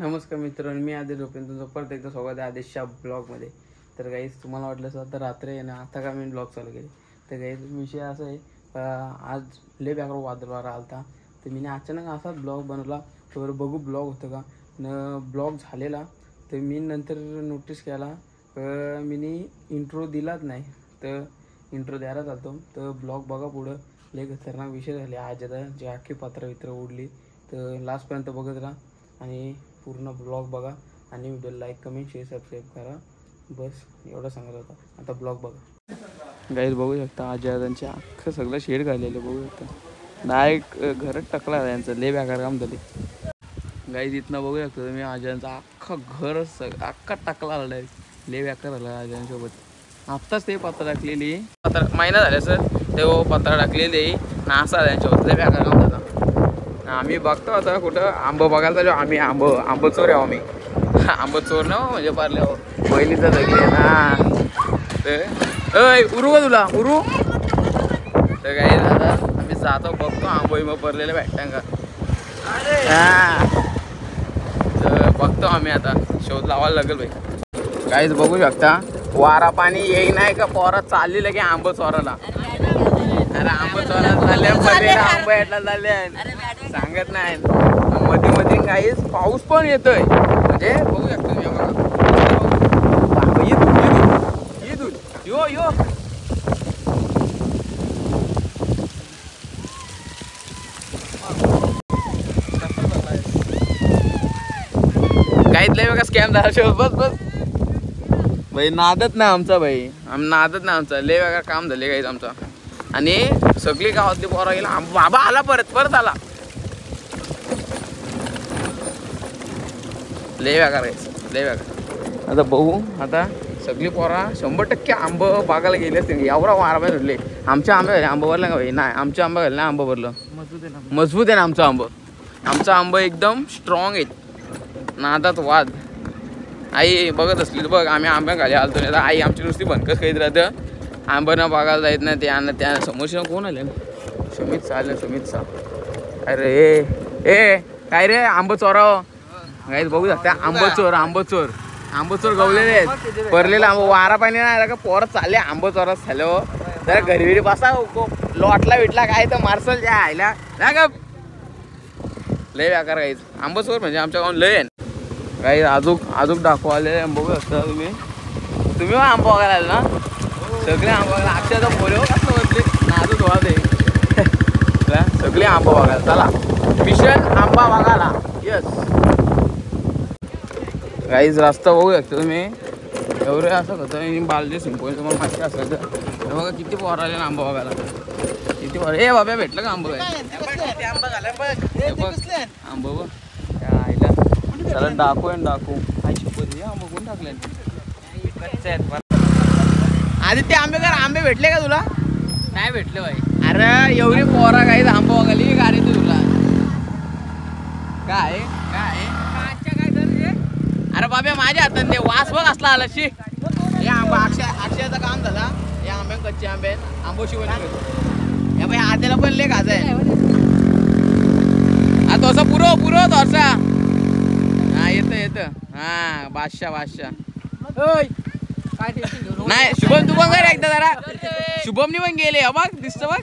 नमस्कार मित्रांनो, मी आदेश झोपेन तुमचं परत एकदा स्वागत आहे आदेशच्या ब्लॉगमध्ये. तर गाईज तुम्हाला वाटलं असं तर रात्री आहे ना, आता का मी ब्लॉग चालू केले. तर गाईज विषय असा आहे, आज लय बेकार वादळवारा आलता. तर मी अचानक असाच ब्लॉग बनवला. तर बघू ब्लॉग होतं का न. ब्लॉग झालेला तर मी नंतर नोटीस केला मी इंट्रो दिलाच नाही. तर इंट्रो द्यायला चालतो. तर ब्लॉग बघा पुढं लय खतरनाक विषय झाले आज. आता जे अख्खी पत्र उडली. तर लास्टपर्यंत बघत राहा आणि पूर्ण ब्लॉग बघा आणि video like comment share subscribe करा. बस एवढं सांगत होता. आता ब्लॉग बघा. गाईज बघू शकता आजी अख्खं सगळं शेड घालेलं बघू शकता. डायरेक्ट घरात टकला त्यांचं लय बेकार काम झाले. गाईज इथनं बघू शकता तुम्ही आज्यांचं अख्खं घर अख्खा टकला आला डायरेक्ट. लय बेकार झाला आज्यांसोबत. आत्ताच ते पत्रा टाकलेली महिना झाला सर ते पत्रा टाकलेली नासा त्यांच्यासोबत लय बेकार काम झाला. आम्ही बघतो आता कुठं आंबं बघायला चालू. आम्ही आंब चोर आहे. आम्ही आंब चोर ना म्हणजे पारले पहिलीच जगली ना. तर उरू का तुला उरू. तर काही दादा आम्ही जातो बघतो आंबोई मग पडलेले भेटता का. तर बघतो आम्ही आता शोध लावायला लागेल भाई. काहीच बघू शकता वारा पाणी येई नाही का पोरात चालली लगे आंब चोराला. अरे आंब चोराला झाले आंब यायला झाले सांगत नाही. मध्ये मध्ये काहीच पाऊस पण येतोय म्हणजे बघू शकतो मी बघा. येतून यो यो काहीच लय बघा स्कॅम झाला शोध. बस बस भाई नादत नाही आमचा भाई. नादत नाही आमचा लय वेगळा काम झाले काहीच आमचा. आणि सगळी गावातली पोरा गेला. बाबा आला परत आला लय वेगळा राहायचं लय वेगळा. आता बघू आता सगळी पोरा 100% आंब बागायला गेले असते. एवढा वारा धरले. आमच्या आंबे झाले आंबा भरला का भाई. नाही आमच्या आंबा घाल नाही आंबा भरलं. मजबूत आहे ना आमचा आंब. आमचा आंब एकदम स्ट्रॉंग आहेत. नादात वाद. आई बघत असली तर बघ आम्ही आंब्या खाली आलतो नाही तर आई आमची नुसती भनकच खाईत राहतं. आंबा बघायला जायत नाही. त्या समोरच्या कोण आले सुमित सा आले. सुमित सा अरे ए काय रे आंब चोराव काहीच बघू शकता. आंब चोर गवलेले आहेत. परलेला आंबा वारा पाणी नाही का पोरत चालले आंब चोरात झालं. जरा घरी बसा लॉटला विटला काय तर मार्सल ज्या आयला ना का लय व्याकार काहीच. आंब चोर म्हणजे आमच्या गावात लय आहे काही. आजूक दाखवा आले बघू शकता तुम्ही आंबा बघायला आले ना. सगळे आंबा बघायला अक्षरचा पोरे कसं बसले नाजूक वाद आहे. सगळे आंबा बघायला चला. मिशन आंबा बघायला यस. काहीच रस्ता बघू शकता तुम्ही. एवढे असं होतं बालजी सिंपोई तुम्हाला माहिती असेल तर बघा किती पोर आले ना आंबा बघायला. किती पोर ए बाबा भेटलं का आंबा आंबा बघ आईला. चला डाकू आई शिकवते आंबा कोण टाकले आधी ते आंबे भेटले का तुला. नाही भेटले भाई. अरे एवढी पोरा काही आंबा बघाली गाडी तुला काय काय अरे बाबा माझ्या हातात वास बघ असला आला शी. हे आंबा अक्षयाचं काम झाला. या आंबे कच्चे आंबे आंबो शिवण या बाई आद्याला पण लय खायचं आहे. हा तसं पुरो तसा हा येतं हा बादशाह नाही. शुभम तू पण एकदा जरा. शुभमनी पण गेले बघ दिसत बघ.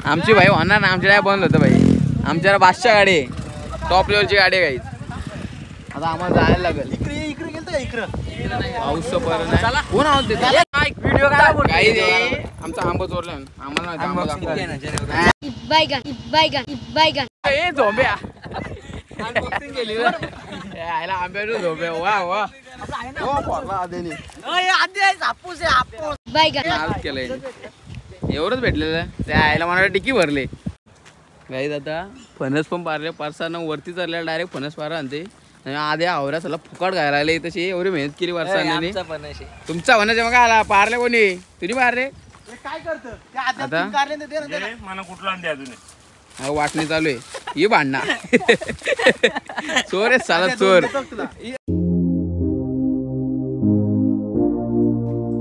आमची भाई होणार ना. आमच्या काय बंद होतं भाई. आमच्याला बादशाह गाडी टॉप लेवलची गाडी काही. आता आम्हाला जायला लागेल. इकडे गेलं का इकडं पाऊस कोण आहोत व्हिडिओ काय आमचा आंबा चोरला आम्हाला झोंब्या केली आंब्याची झोंब्या वा वा केलंय. एवढंच भेटलेलं त्या आईला मला टिकी भरले. गाईत आता फणस पण पारले पारसानं वरती चालल्या डायरेक्ट फणस पारा आणते. आधी आवऱ्या सला फुकट घायला आले तशी एवढी मेहनत केली वर्षांनी. तुमचा फणस मग आला पारले कोणी तुम्ही पारले काय करत आता कुठला वाटणी चालू आहे. ही भांडणा चोर आहे साला चोर.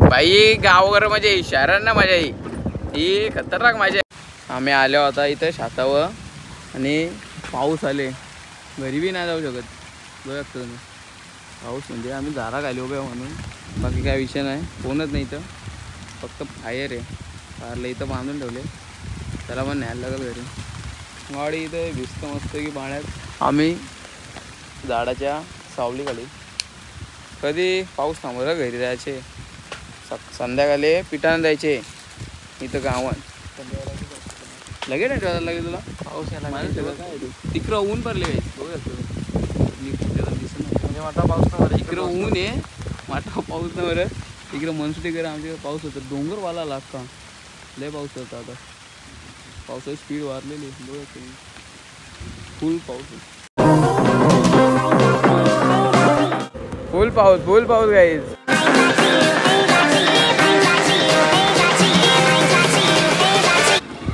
बाई गाव वगैरे मजा येई शहरांना मजा येई ही खतरनाक मजा. आम्ही आलो होता इथे शातावर आणि पाऊस आले घरी बी नाही जाऊ शकत. बघा तुम्ही पाऊस म्हणजे आम्ही दारा खाली उभे म्हणून, बाकी काय विषय नाही. कोणच नाही इथं, फक्त फायर आहे. फायरला इथं बांधून ठेवले, त्याला पण न्यायला लागेल घरी. गाडी इथं भिजतं मस्त की पाण्यात. आम्ही झाडाच्या सावलीखाली कधी पाऊस थांबवला घरी जायचे. संध्याकाळी पिठानं जायचे इथं गावात. लगेच नाही ठेवायला लागेल तुला पाऊस यायला काय तिकडं ऊन पडले बघू दिसत म्हणजे मोठा पाऊस नाही. इकडं ऊन आहे, मोठा पाऊस नाही बरं. इकडं मनसुटी घर आमच्याकडे पाऊस होतं. डोंगर वाला लागता लय पाऊस होता. आता पावसाची स्पीड वाढलेली बघा तुम्ही. फुल पाऊस फुल पाऊस गाईज.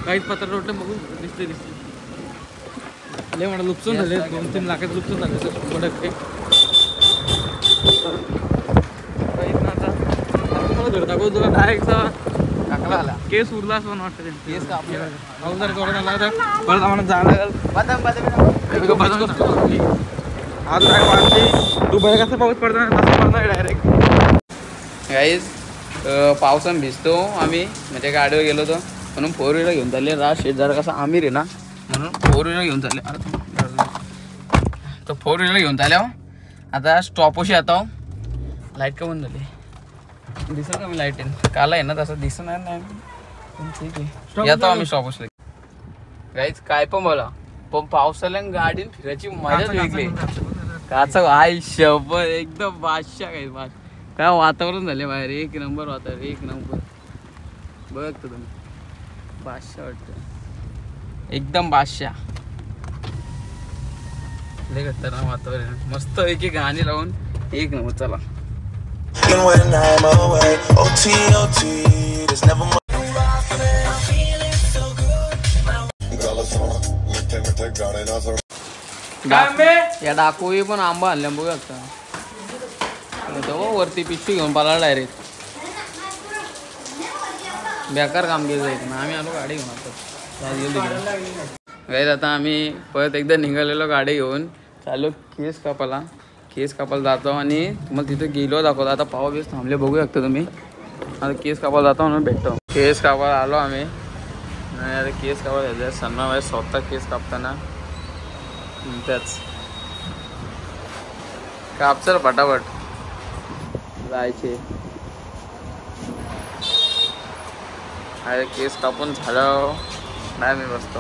काहीच पत्र रोडले बघू दिसते लय म्हणा नुकसान झाले. 2-3 लाखाचं नुकसान झालं प्रोडक्ट. तुम्हाला घर दाखवतो तुला डायरेक्ट टाकला आला केस उरला असं मला वाटतं. केस पाऊस जर जोरात आला तर परत आम्हाला जायला आज काय वाटते दुबई कसं पाऊस पडतो तसं पडणार डायरेक्ट. गाईज पावसानं भिजतो आम्ही, म्हणजे गाडीवर गेलो होतो म्हणून 4 व्हीलर घेऊन चालले. शेत जरा कसं आमिर आहे ना म्हणून 4 व्हीलर घेऊन चालले. तर 4 व्हीलर घेऊन चालल्या. आता स्टॉपशी आता लाईट का बंद झाली दिसेल का मी लाईट आहे काला आहे ना तसं दिसणार नाही. ठीक आहे येतो आम्ही स्टॉपशी. गाईज काय पण बोला पण पावसाला गाडीन फिरायची मजाच वेगळी. काचा आय शपथ एकदम बादशाह काही काय वातावरण झाले बाहेर. एक नंबर वातावरण, एक नंबर. बघतो तुम्ही बादशाह वाटतं एकदम बादशाह. लय खतरनाक वातावरण मस्त एक गाणी लावून एक नंबर. चला या डाकूही पण आंबा आणल्या बघा. आता वरती पिशवी घेऊन पाला डायरेक्ट. बेकार काम केलं जायचं. आम्ही आलो गाडी घेऊन आता आम्ही परत एकदा निघालेलो गाडी घेऊन. चालू केस कापायला जातो आणि तुम्हाला तिथं गेलो दाखवतो. आता पाव बीस थांबले बघू शकता तुम्ही. आता केस कापायला जातो म्हणून भेटतो. केस कापायला आलो आम्ही आणि आता केस कापायला घ्यायचं. सन्ना स्वतः केस कापताना त्याच कापचल फटाफट जायचे. अरे केस कापून झालं नाही मी बसतो.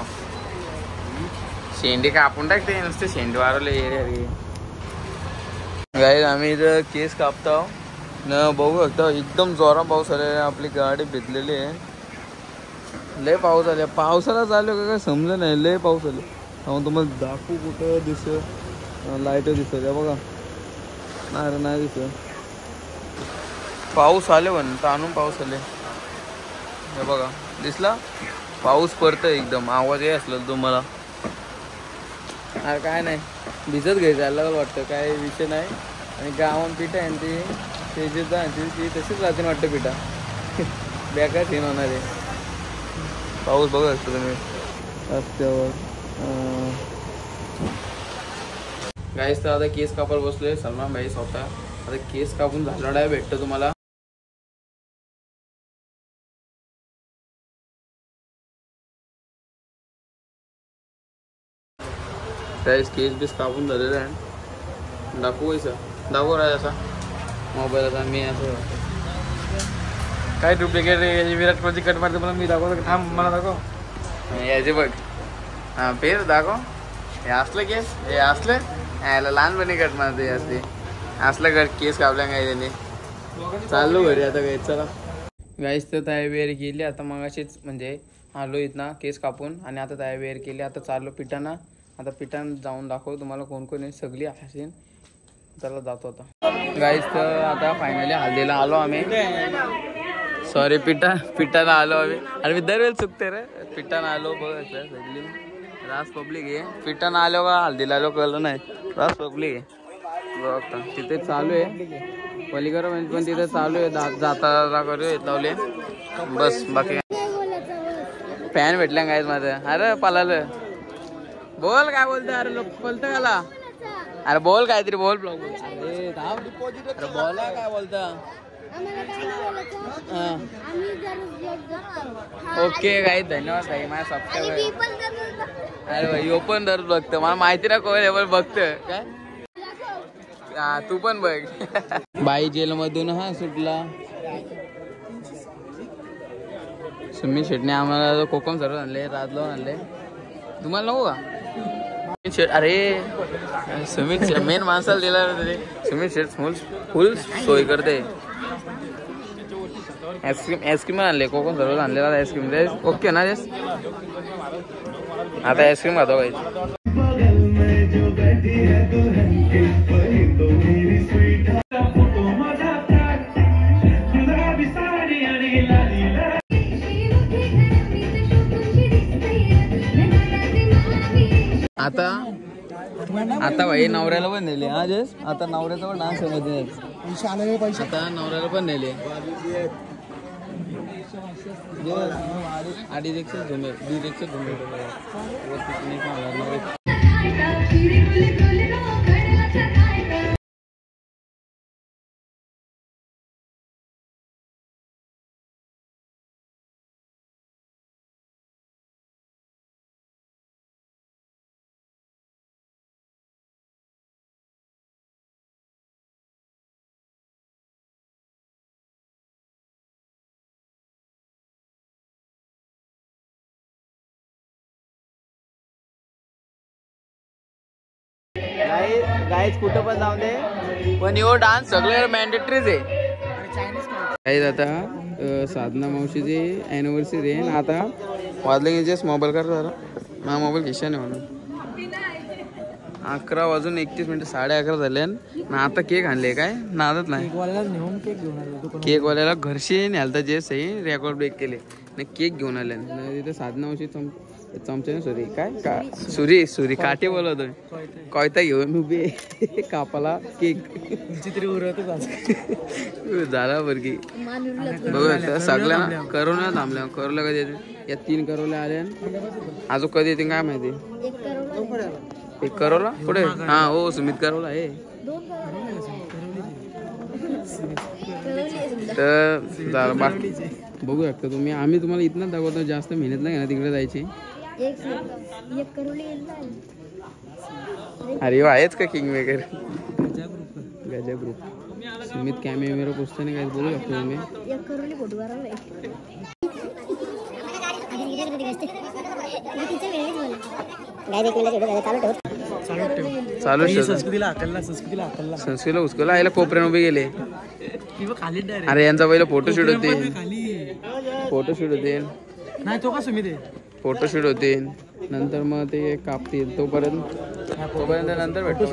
शेंडी कापून टाकते नुसते शेंडी वारवले रे. गाईज आम्ही इथं केस कापतो न बघू शकतो. एकदम जोरा पाऊस आलेला. आपली गाडी भिजलेली आहे. लय पाऊस आले. पावसाला चालू का काय समजलं नाही. लय पाऊस आले. मग तुम्हाला दाखवू कुठं दिसत लाईट दिसत बघा. नाही दिसत. पाऊस आले पण ताणून पाऊस आले हे बघा. दिसला पाऊस पडतोय एकदम. आवाज येत असला तुम्हाला. अरे काय नाही भिजत घ्यायचं अलग वाटतं. काय विषय नाही. आणि गावात पिठा आहे ती ती तशीच राहते वाटतं पिठा. बेकार सीन होणार आहे. पाऊस बघा असतो तुम्ही रस्त्यावर. गाईस तर आता केस कापायला बसलोय. सलमान भाई स्वतः आता केस कापून झालेला आहे भेटतं तुम्हाला. गाईस केस बीस कापून झालेला आहे. दाखवू कसं दाखव राहा असा मोबाईलचा. मी असं काय डुप्लिकेट विराट कोहली कट मारते पण मी दाखवतो. थांब मला दाखव याचे बघ. हां फेर दाखव. हे असलं केस हे असलं याला लहानपणी कट मारते असते असलं कट केस कापल्या काय त्याने. चाललो घरी आता काय. चला गाईस तर तयारी केली आता मगाशीच म्हणजे आलो इथनं केस कापून आणि आता तयारी केली. आता चाललो पिठाना. आता पिठानं जाऊन दाखव तुम्हाला कोण कोण आहे सगळी असेल. चला जातो आता. गाईस तर आता फायनली हल्दीला आलो आम्ही. सॉरी पिठाला आलो आम्ही. अरे मी दरवेळेस चुकते रे. पिठानं आलो बघ सगळी रास पब्लिक आहे. पिठानं आलो का हल्दीला आलो कळलं नाही. रास पब्लिक आहे बघता. तिथे चालू आहे पलीकडे पण तिथे चालू आहे. जाता करू लावले बस. बाकी फॅन भेटल्या गाईस माझं. अरे पलालं बोल काय बोलतो. अरे लोक बोलतं काला अरे बोल काहीतरी बोल ब्लॉग अरे बोला काय बोलता ओके काही धन्यवाद भाई माझ्या सबस्क्राईबर अरे भाई यो पण दररोज बघतो मला माहिती ना कोण बघत काय हा तू पण बघ बाई जेल मधून हा सुटला सुमित शेटने आम्हाला कोकम सर्व आणले राजलो आणले तुम्हाला नको का शेट अरे सुमित शेट मेन माणसाला दिला रे सुमित शेट फुल सोय करते आईस्क्रीम आणले कोकम सर्व आणलेला आईस्क्रीम ओके ना रेस आता आईस्क्रीम खातो काही आता आता भाई नवऱ्याला पण नेले हा जस आता नवऱ्याचा पण डान्स मध्ये आता नवऱ्याला पण नेले गाईज कुठं पण जाऊ दे पण यो डान्स सगळे मॅन्डेटरीच आहे गाईज आता साधना मावशीची ॲनिव्हर्सरी आहे आता वाजले गेजेस मोबाईल कर जरा माझा मोबाईल खिशाने म्हणून 11 वाजून 31 मिनिटं 11:30 झाले ना आता केक आणले काय नादत नाही केक वाल्याला घरशी न्यालता जे सही रेकॉर्ड ब्रेक केले नाही केक घेऊन आले तिथे साधना मावशी चमच्याने सुरी काय का सुरी काटे बोलवतोय कोयता घेऊन उभी कापाला केक झाला बरं की बघ सगळ्या करोना थांबल्या करोला कधी येते या 3 करोल्या आल्या अजून कधी येते काय माहिती 1 करोला पुढे हा हो सुमित करोला आहे तर बाकी बघू शकता तुम्ही आम्ही तुम्हाला इथनं दाखवतो जास्त मेहनत नाही ना तिकडे जायची अरे आहेच का किंग मेकर गजा ग्रुप सुमित कॅमेरा पुसताना काय बोलू शकतो तुम्ही चालू संस्कृतीला उचकला आयला कोपऱ्यान उभे गेले अरे यांचा पहिला फोटोशूट होते नाही तो का सुमित फोटोशूट होते नंतर मग ते कापतील तोपर्यंत नंतर भेटतो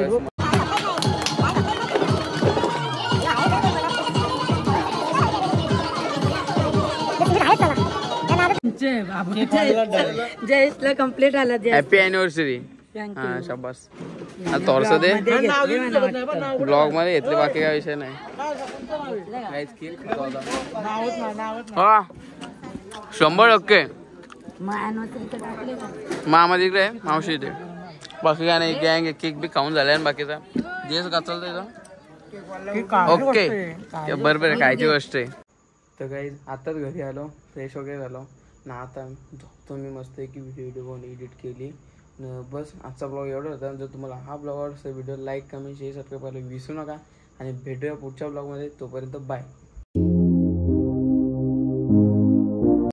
जयला कंप्लीट आला हॅपी अॅनिव्हर्सरी हा शाबास आता थोडस दे ब्लॉग मध्ये घेतले बाकी काय विषय नाही 100% मामा तिकडे मावशी इथे बाकी काय नाही गँग केक बी खाऊन झालाय बाकीचा जेस गाचल ओके बरोबर आहे कायची गोष्ट आहे तर काही आताच घरी आलो फ्रेश वगैरे झालो ना आता झोपतो मी मस्त की व्हिडिओ बनवून एडिट केली बस आजचा ब्लॉग एवढा होता जर तुम्हाला हा ब्लॉग आवडला video like comment share subscribe करायला विसरू नका आणि भेटूया पुढच्या ब्लॉगमध्ये तोपर्यंत बाय